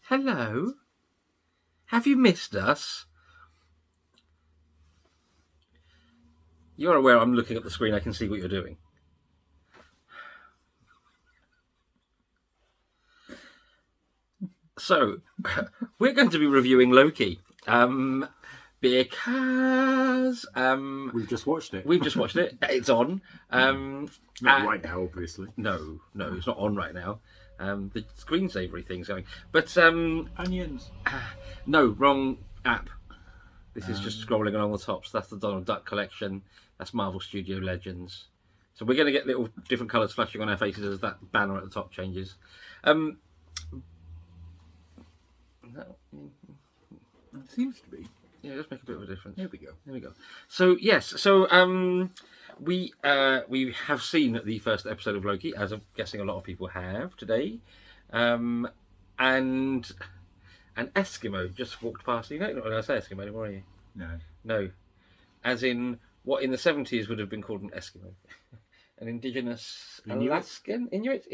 Hello? Have you missed us? You're aware I'm looking at the screen, I can see what you're doing. So, we're going to be reviewing Loki. Because We've just watched it. we've just watched it. It's on. Not right now, obviously. No, it's not on right now. The screensavery thing's going. But Onions. no, wrong app. This is just scrolling along the top. So that's the Donald Duck collection. That's Marvel Studio Legends. So we're going to get little different colours flashing on our faces as that banner at the top changes. It seems to be. Yeah, it does make a bit of a difference. There we go. There we go. So yes, we have seen the first episode of Loki, as I'm guessing a lot of people have today, and an Eskimo just walked past. You know, not when I say Eskimo anymore, are you? No, as in what in the 70s would have been called an Eskimo, an indigenous Alaskan Inuit.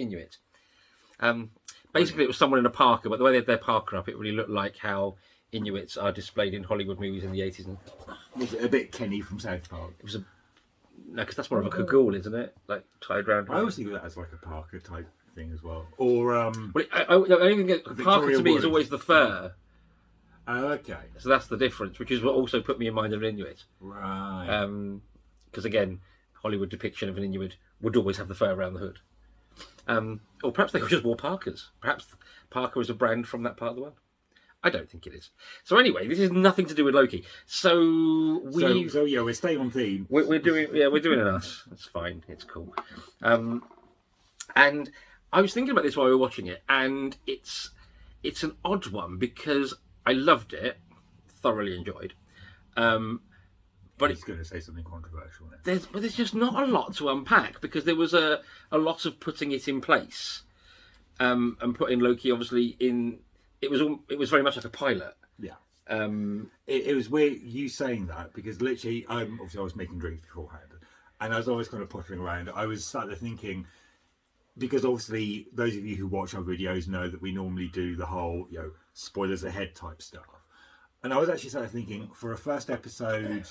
Basically, it was someone in a parka, but the way they had their parka up, it really looked like how Inuits are displayed in Hollywood movies in the 80s. Was it a bit Kenny from South Park? It was no, because that's more of a cagoule, isn't it? Like tied round. I always think of that as like a parka type thing as well. Or Well, I even get parka to me is always the fur. Okay. So that's the difference, which is what also put me in mind of an Inuit. Right. Because again, Hollywood depiction of an Inuit would always have the fur around the hood. Or perhaps they just wore parkas. Perhaps parka is a brand from that part of the world. I don't think it is. So anyway, this is nothing to do with Loki. So we're staying on theme. We're doing an us. That's fine. It's cool. And I was thinking about this while we were watching it, and it's an odd one because I loved it, thoroughly enjoyed. But it's going to say something controversial now. There's just not a lot to unpack because there was a lot of putting it in place, and putting Loki obviously in. It was very much like a pilot. Yeah. It was weird you saying that because literally, obviously I was making drinks beforehand, and as I was kind of pottering around, I was sat there thinking, because obviously those of you who watch our videos know that we normally do the whole spoilers ahead type stuff, and I was actually sat there thinking for a first episode,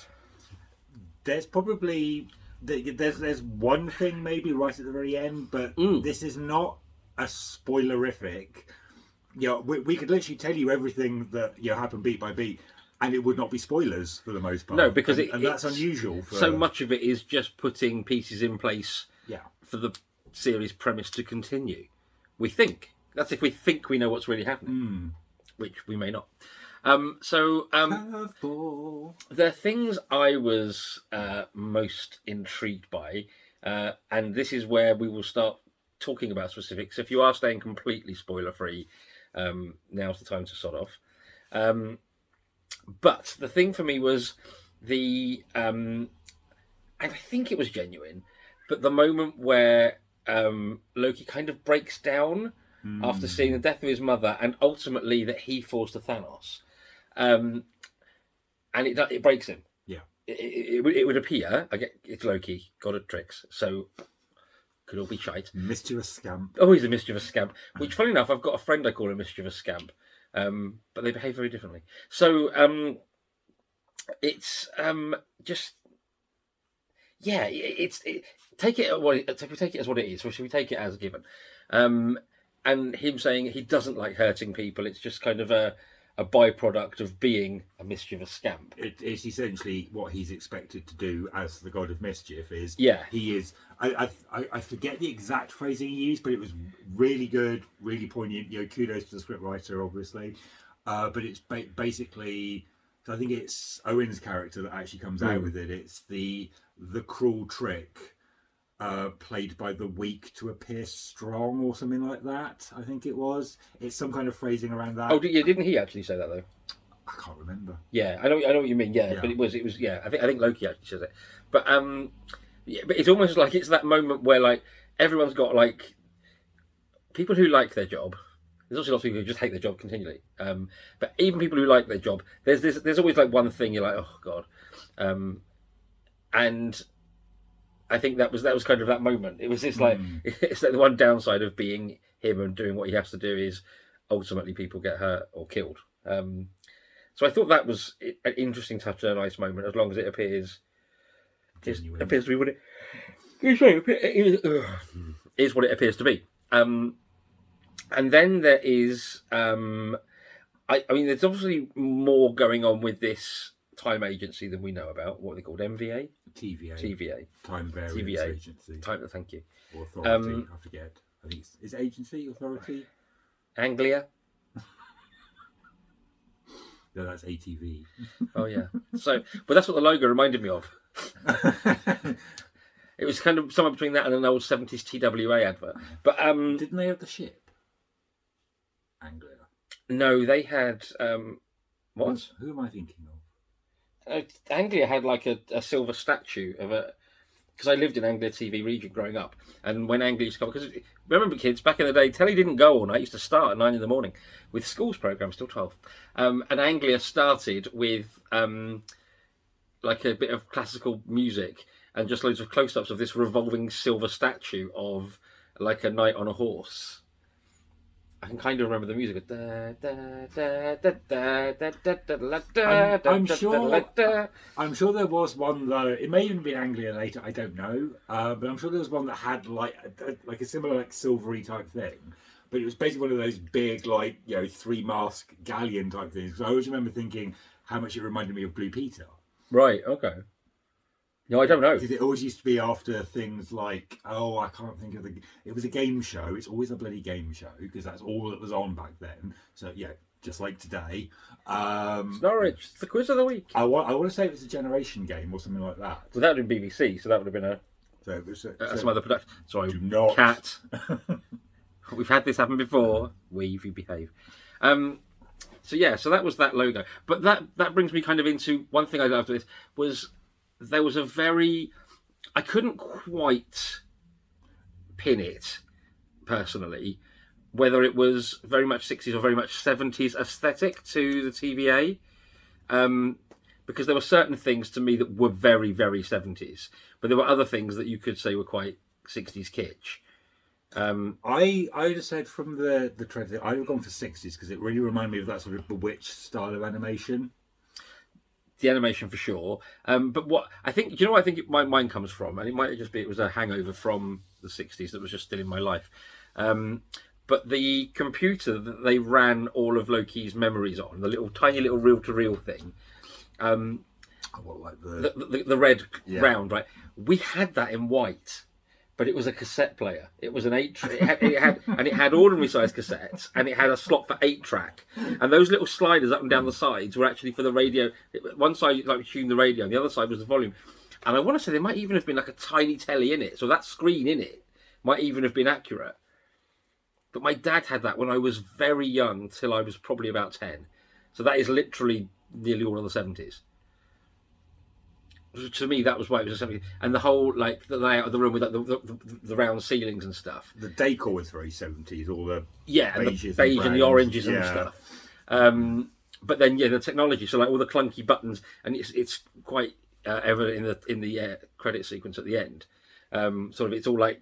there's probably there's one thing maybe right at the very end, but this is not a spoilerific. We could literally tell you everything that happened beat by beat, and it would not be spoilers for the most part. No, because and that's unusual. So much of it is just putting pieces in place for the series premise to continue. We think. That's if we think we know what's really happening, which we may not. The things I was most intrigued by, and this is where we will start talking about specifics. If you are staying completely spoiler-free, now's the time to sod off. But the thing for me was and I think it was genuine, but the moment where Loki kind of breaks down after seeing the death of his mother, and ultimately that he falls to Thanos, and it breaks him. Yeah, it would appear. It's Loki, god of tricks, so. Could all be shite. Mischievous scamp. Oh, he's a mischievous scamp. Which, funny enough, I've got a friend I call a mischievous scamp, but they behave very differently. So it's just take it as what it is, or should we take it as given? And him saying he doesn't like hurting people. It's just kind of a byproduct of being a mischievous scamp. It's essentially what he's expected to do as the god of mischief. He is. I forget the exact phrasing he used, but it was really good, really poignant. Kudos to the scriptwriter, obviously. But it's basically. So I think it's Owen's character that actually comes out with it. It's the cruel trick. Played by the weak to appear strong, or something like that. I think it was. It's some kind of phrasing around that. Oh, didn't he actually say that though? I can't remember. Yeah, I know what you mean. Yeah, but it was. Yeah, I think Loki actually says it. But but it's almost like it's that moment where like everyone's got like people who like their job. There's also lots of people who just hate their job continually. But even people who like their job, there's always like one thing you're like, oh god, and. I think that was kind of that moment. It was just like it's like the one downside of being him and doing what he has to do is ultimately people get hurt or killed. So I thought that was an interesting touch and a nice moment, as long as it appears Genuine. to be what it is what it appears to be. And then there is, I mean, there's obviously more going on with this time agency than we know about. What are they called? MVA? TVA. Time Variance TVA. Agency. Thank you. Or Authority, I forget. I think it's agency, authority? Anglia. No, that's ATV. Oh yeah. So, but that's what the logo reminded me of. It was kind of somewhere between that and an old 70s TWA advert. But didn't they have the ship? Anglia. No, they had what? Who am I thinking of? Anglia had like a silver statue of a. Because I lived in Anglia TV region growing up, and when Anglia used to come, because remember kids back in the day, telly didn't go all night. It used to start at 9 a.m. with schools programs till 12. And Anglia started with like a bit of classical music and just loads of close-ups of this revolving silver statue of like a knight on a horse. I can kind of remember the music. I'm sure there was one though. It may even be Anglia later. I don't know, but I'm sure there was one that had like a similar like silvery type thing. But it was basically one of those big like 3-mast galleon type things. So I always remember thinking how much it reminded me of Blue Peter. Right. Okay. No, I don't know. Because it always used to be after things like, I can't think of it was a game show. It's always a bloody game show because that's all that was on back then. So yeah, just like today. It's Norwich. It's the quiz of the week. I want to say it was a generation game or something like that. Well, that would have been BBC, so that would have been some other production. Sorry, do not. Cat. We've had this happen before. If you behave. So that was that logo. But that brings me kind of into one thing I loved with this was there was I couldn't quite pin it personally, whether it was very much 60s or very much 70s aesthetic to the TVA. Because there were certain things to me that were very, very 70s, but there were other things that you could say were quite 60s kitsch. I would have said from the trailer, I would have gone for 60s because it really reminded me of that sort of Bewitched style of animation. The animation for sure, but what I think, what I think my mind comes from, and it might just be it was a hangover from the 60s that was just still in my life. But the computer that they ran all of Loki's memories on, the tiny little reel-to-reel thing, like the red round, right? We had that in white. But it was a cassette player. It was an 8-track. It had ordinary size cassettes, and it had a slot for 8-track. And those little sliders up and down the sides were actually for the radio. One side you tuned the radio, and the other side was the volume. And I want to say there might even have been like a tiny telly in it, so that screen in it might even have been accurate. But my dad had that when I was very young, till I was probably about 10. So that is literally nearly all of the 70s. To me, that was why it was a 70s. And the whole like the layout of the room with like, the round ceilings and stuff. The decor was very 70s. All the beige and the oranges and stuff. But then the technology. So like all the clunky buttons, and it's quite evident in the credit sequence at the end. Sort of it's all like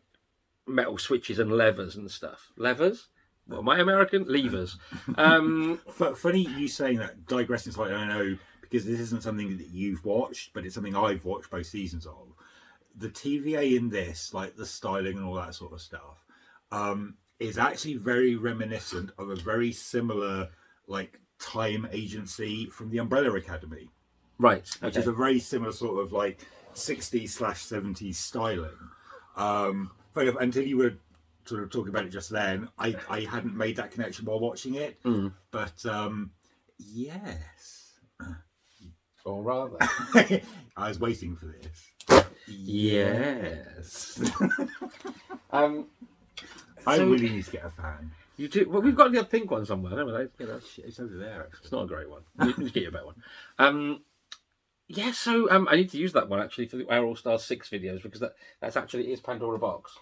metal switches and levers and stuff. Levers? What, am I American? Levers. Funny you saying that. Digressing slightly, I know. Because this isn't something that you've watched, but it's something I've watched both seasons of. The TVA in this, like the styling and all that sort of stuff, is actually very reminiscent of a very similar like time agency from the Umbrella Academy. Right. Okay. Which is a very similar sort of like 60s/70s styling. Until you were sort of talking about it just then, I hadn't made that connection while watching it. But yes. Or rather, I was waiting for this. Yes. I really need to get a fan. You do. Well, we've got the pink one somewhere, haven't we? It's over there. Actually. It's not a great one. You need to get you a better one. So I need to use that one actually for our All Stars 6 videos because that's actually is Pandora Box.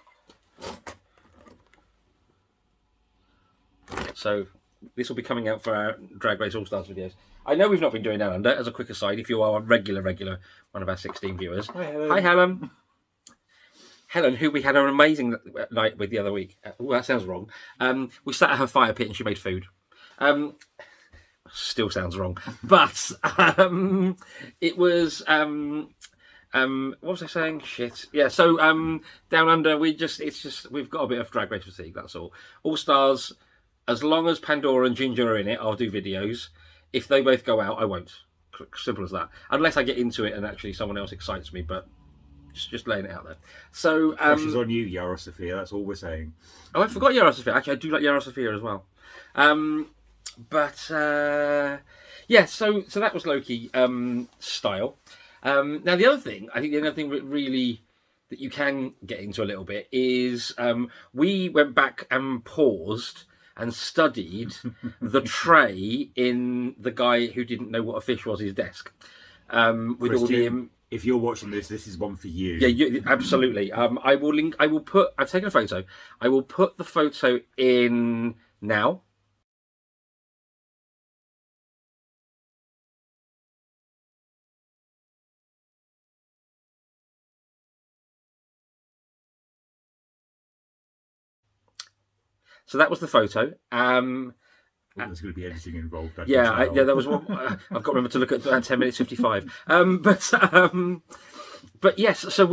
So this will be coming out for our Drag Race All Stars videos. I know we've not been doing Down Under, as a quick aside, if you are a regular, one of our 16 viewers. Hi, Helen. Hi, Helen. Helen, who we had an amazing night with the other week. Oh, that sounds wrong. We sat at her fire pit and she made food. Still sounds wrong, but it was. What was I saying? Shit. Yeah. So down under, we've got a bit of drag race fatigue. That's all. All Stars. As long as Pandora and Ginger are in it, I'll do videos. If they both go out, I won't. Simple as that. Unless I get into it and actually someone else excites me, but just laying it out there. So Pressure's on you, Yara Sophia. That's all we're saying. Oh, I forgot Yara Sophia. Actually, I do like Yara Sophia as well. Yeah. So that was Loki style. Now the other thing, I think the other thing really that you can get into a little bit is we went back and paused and studied the tray in the guy who didn't know what a fish was his desk. With all the if you're watching this is one for you. Yeah, absolutely. I will link. I will put. I've taken a photo. I will put the photo in now. So that was the photo. There's going to be editing involved. Yeah, that was one. I've got to remember to look at 10 minutes 55. But yes, so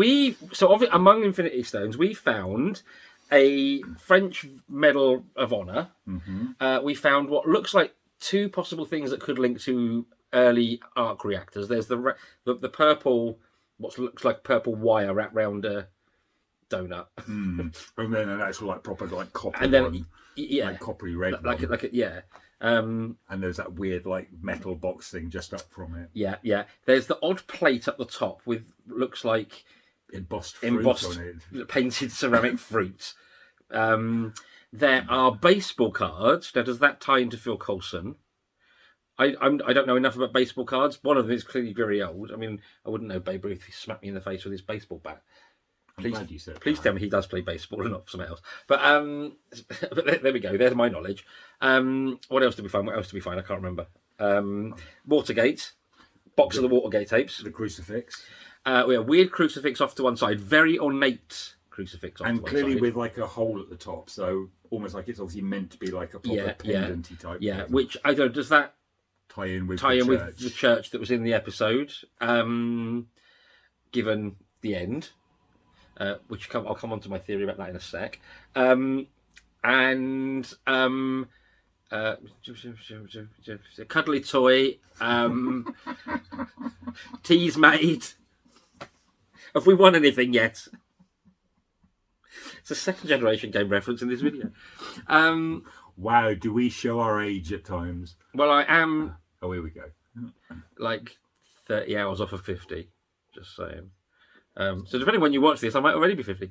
among Infinity Stones, we found a French Medal of Honor. Mm-hmm. We found what looks like two possible things that could link to early arc reactors. There's the purple, what looks like purple wire wrapped around a donut, and then an actual proper copper and then one, coppery red, yeah. And there's that weird metal box thing just up from it. Yeah. There's the odd plate at the top with looks like embossed on it, painted ceramic fruit. There are baseball cards. Now, does that tie into Phil Coulson? I don't know enough about baseball cards. One of them is clearly very old. I mean, I wouldn't know Babe Ruth if he smacked me in the face with his baseball bat. Please tell me he does play baseball and not something else. But there we go. There's my knowledge. What else did we find? I can't remember. Watergate. Box of the Watergate tapes. The crucifix. We have weird crucifix off to one side. Very ornate crucifix off to one side. And clearly with a hole at the top. So almost like it's obviously meant to be a proper pendanty type. Yeah, which, I don't know, does that tie in with the church that was in the episode? Given the end. I'll come on to my theory about that in a sec. Cuddly toy. Teas made. Have we won anything yet? It's a second generation game reference in this video. Wow, do we show our age at times? Well, I am. Oh, here we go. 30 hours off of 50. Just saying. So depending when you watch this, I might already be 50.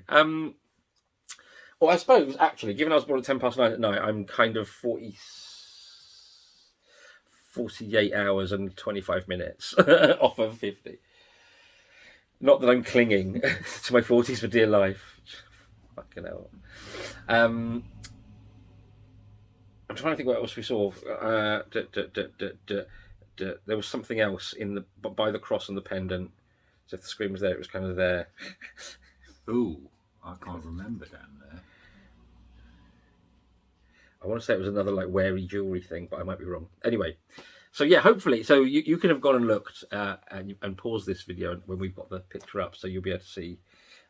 Or I suppose, actually, given I was born at 9:10 at night, I'm kind of 48 hours and 25 minutes off of 50. Not that I'm clinging to my 40s for dear life. Fucking hell. I'm trying to think what else we saw. There was something else by the cross and the pendant. So if the screen was there, it was kind of there. Ooh, I can't remember down there. I want to say it was another wary jewellery thing, but I might be wrong. Anyway, so yeah, hopefully, so you could have gone and looked and paused this video when we've got the picture up, so you'll be able to see.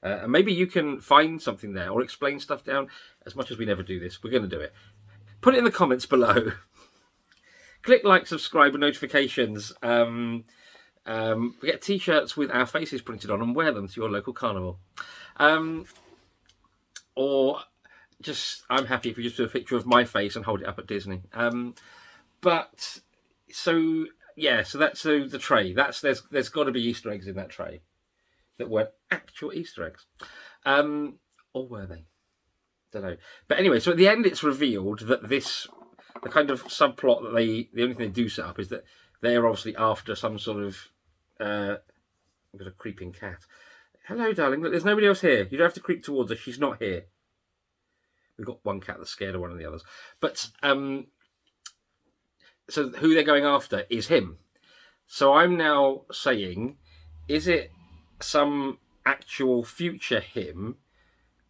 And maybe you can find something there or explain stuff down. As much as we never do this, we're going to do it. Put it in the comments below. Click like, subscribe, and notifications. We get t-shirts with our faces printed on and wear them to your local carnival. Or just, I'm happy if you just do a picture of my face and hold it up at Disney. But so that's the tray. There's got to be Easter eggs in that tray that weren't actual Easter eggs. Or were they? Don't know. But anyway, so at the end it's revealed that the kind of subplot that the only thing they do set up is that they're obviously after some sort of I've got a creeping cat. Hello, darling. Look, there's nobody else here. You don't have to creep towards her. She's not here. We've got one cat that's scared of one of the others. But so who they're going after is him. So I'm now saying, is it some actual future him,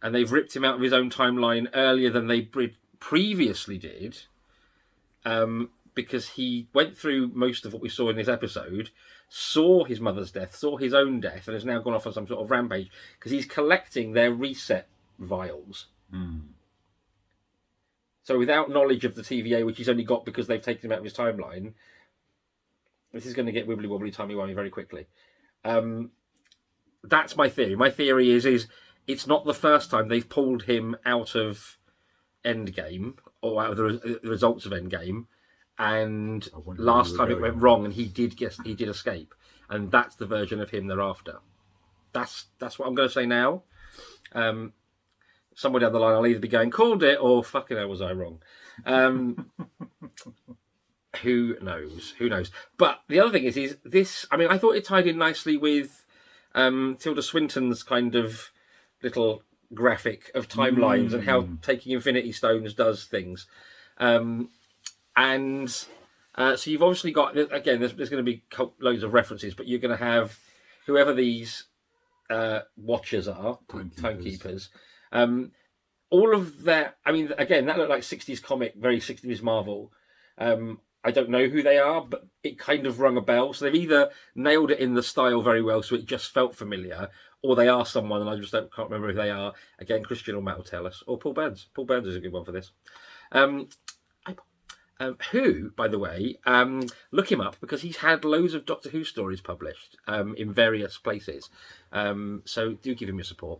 and they've ripped him out of his own timeline earlier than they previously did, because he went through most of what we saw in this episode, saw his mother's death, saw his own death, and has now gone off on some sort of rampage because he's collecting their reset vials. So without knowledge of the TVA, which he's only got because they've taken him out of his timeline, this is going to get wibbly wobbly, timey wimey very quickly. That's my theory. My theory is it's not the first time they've pulled him out of Endgame or out of the results of Endgame, and last time it went wrong and he did escape, and that's the version of him they're after. That's what I'm going to say now. Somewhere down the line, I'll either be going, called it, or fucking hell, was I wrong? Who knows? Who knows? But the other thing is this, I mean, I thought it tied in nicely with Tilda Swinton's kind of little graphic of timelines and how taking Infinity Stones does things. So you've obviously got, again, there's going to be loads of references, but you're going to have whoever these watchers are, timekeepers. All of that, I mean, again, that looked like 60s comic, very 60s Marvel. I don't know who they are, but it kind of rung a bell. So they've either nailed it in the style very well, so it just felt familiar, or they are someone, and I just can't remember who they are. Again, Christian or Matt will tell us, or Paul Burns. Paul Burns is a good one for this. Who, by the way, look him up because he's had loads of Doctor Who stories published in various places. So do give him your support.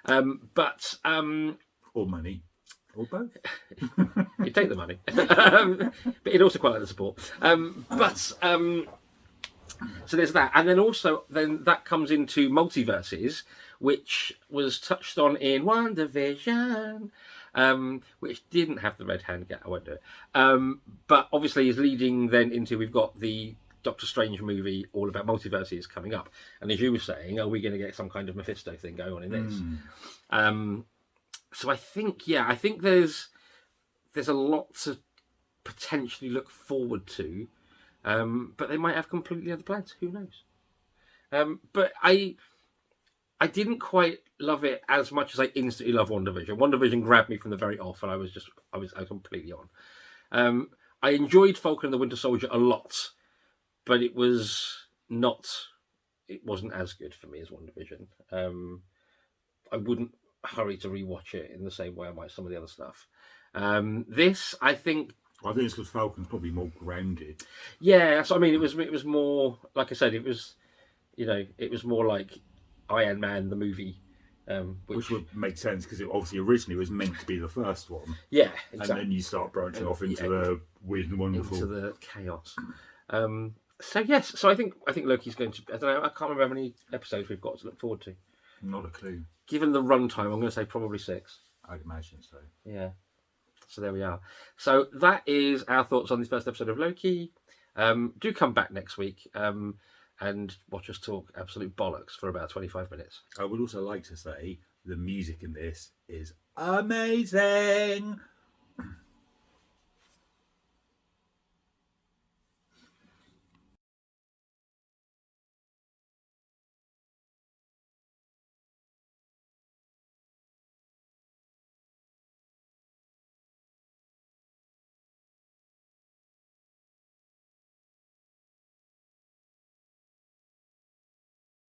Or money. Or both. He'd take the money. But he'd also quite like the support. So there's that. And then that comes into multiverses, which was touched on in WandaVision. Which didn't have the red hand yet, I won't do it. But obviously is leading then into, we've got the Doctor Strange movie all about multiverses coming up. And as you were saying, are we going to get some kind of Mephisto thing going on in this? So I think there's a lot to potentially look forward to. But they might have completely other plans. Who knows? But I didn't quite love it as much as I instantly love WandaVision. WandaVision grabbed me from the very off, and I was completely on. I enjoyed Falcon and the Winter Soldier a lot, but it wasn't as good for me as WandaVision. I wouldn't hurry to rewatch it in the same way I might some of the other stuff. This, I think it's because Falcon's probably more grounded. Yeah, so I mean, it was more, like I said, it was more like Iron Man the movie, which would make sense because it obviously originally was meant to be the first one. Yeah, exactly. And then you start branching off into the weird and wonderful, into the chaos. So yes, so I think Loki's going to. I don't know. I can't remember how many episodes we've got to look forward to. Not a clue. Given the runtime, I'm going to say probably 6. I'd imagine so. Yeah. So there we are. So that is our thoughts on this first episode of Loki. Do come back next week and watch us talk absolute bollocks for about 25 minutes. I would also like to say the music in this is amazing.